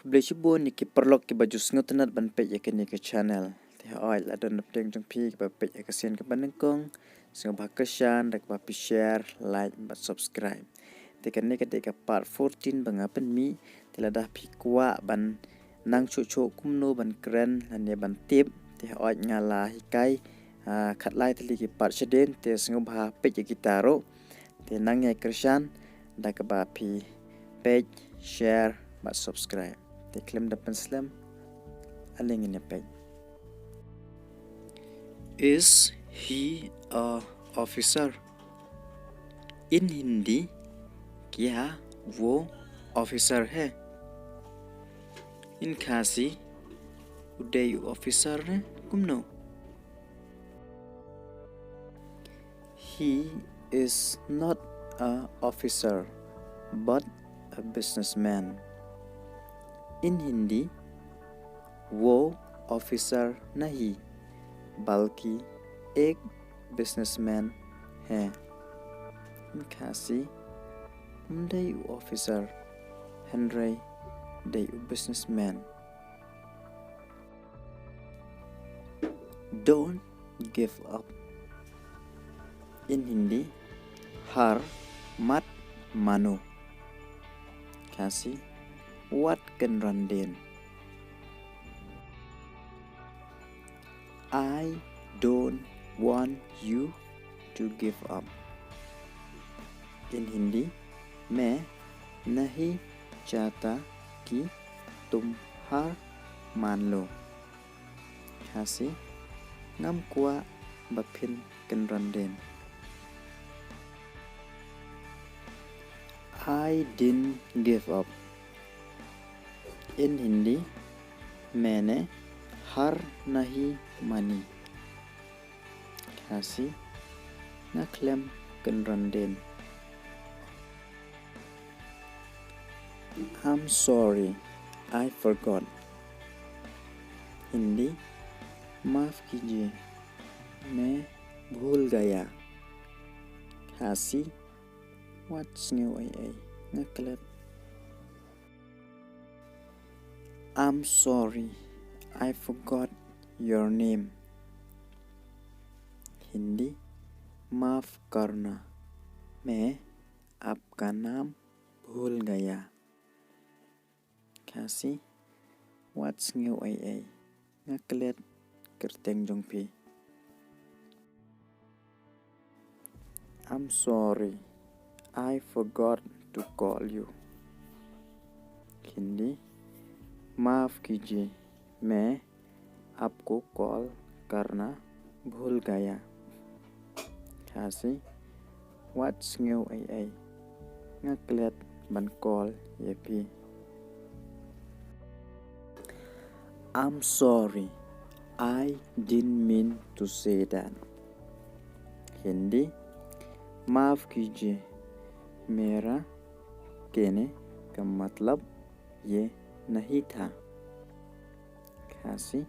beli cuba ni ki perlok ki baju sengutenat ban pej ya kini ke channel. Teh oi la don napteng jong pi ki ba pej ya kesian ke banengkong. Sengau bah kesan dak ba pi share, like, ba subscribe. Teh kini ke part 14 bangapen mi tela dah pi kwah ban nang cucu kumno ban keren lan ya ban tip. Teh oi ngala hikai khat lai teli ki part seden teh sengau bah pej ya kitaro. Teh nang ya kesan dak ba pi page share ba subscribe. Teh khlem dapat slam aling ini page. Is he a officer? In Hindi क्या वो ऑफिसर है? In Khasi उदय ऑफिसर है कुमनो? He is not a officer but a businessman. In Hindi वो ऑफिसर नहीं बल्कि एक बिजनेसमैन है. In Khasi Uday officer hynrei day businessman. Don't give up. In Hindi Haar mat maano. Khasi what kynrandien. I don't want you to give up. In Hindi मैं नहीं चाहता कि तुम हार मान लो. Khasi ngam kwah phin kynrandien. I didn't give up. In Hindi मैंने हार नहीं मानी. Khasi khlem kynrandien. I'm sorry, I forgot. Hindi माफ कीजिए मैं भूल गया. Khasi sngewei-ei klet. I'm sorry, I forgot your name. Hindi माफ करना मैं आपका नाम भूल गया. Khasi sngewei-ei klet kyrteng jong pi. I'm sorry, I forgot to call you. Hindi माफ कीजिए मैं आपको कॉल करना भूल गया. Khasi sngewei-ei klet ban call ye pi. I'm sorry, I didn't mean to say that. Hindi माफ कीजिए मेरा कहने का मतलब ये नहीं था. Khasi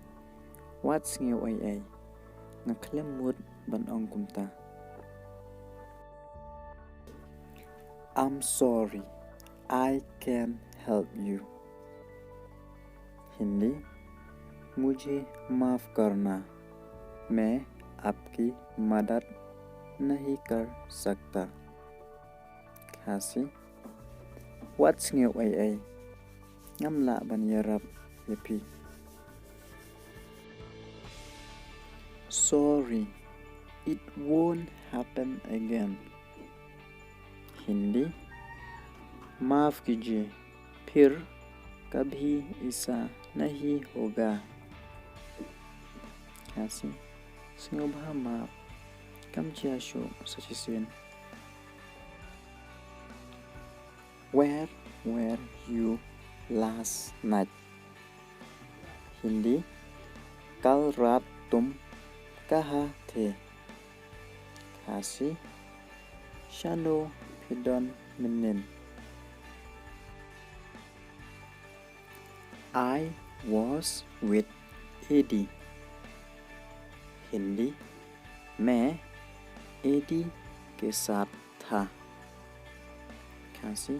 sngewei-ei khlem mut ban ong kumta. I'm sorry, I can't help you. Hindi मुझे माफ करना मैं आपकी मदद नहीं कर सकता. Khasi sngewei-ei ngam la ban yarap yepi. Sorry, it won't happen again. Hindi माफ कीजिए फिर कभी ऐसा नहीं होगा. Khasi sengau bah maaf kam chia shu sachisen. Where were you last night? Hindi kal raat tum kaha the. Khasi shano hidon minin. I was with Edenhi. Hindi मैं एडी के साथ था. Khasi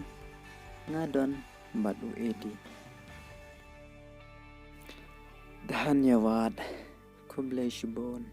ngadon badu Edenhi. Dhanyawad. Kumble shibon.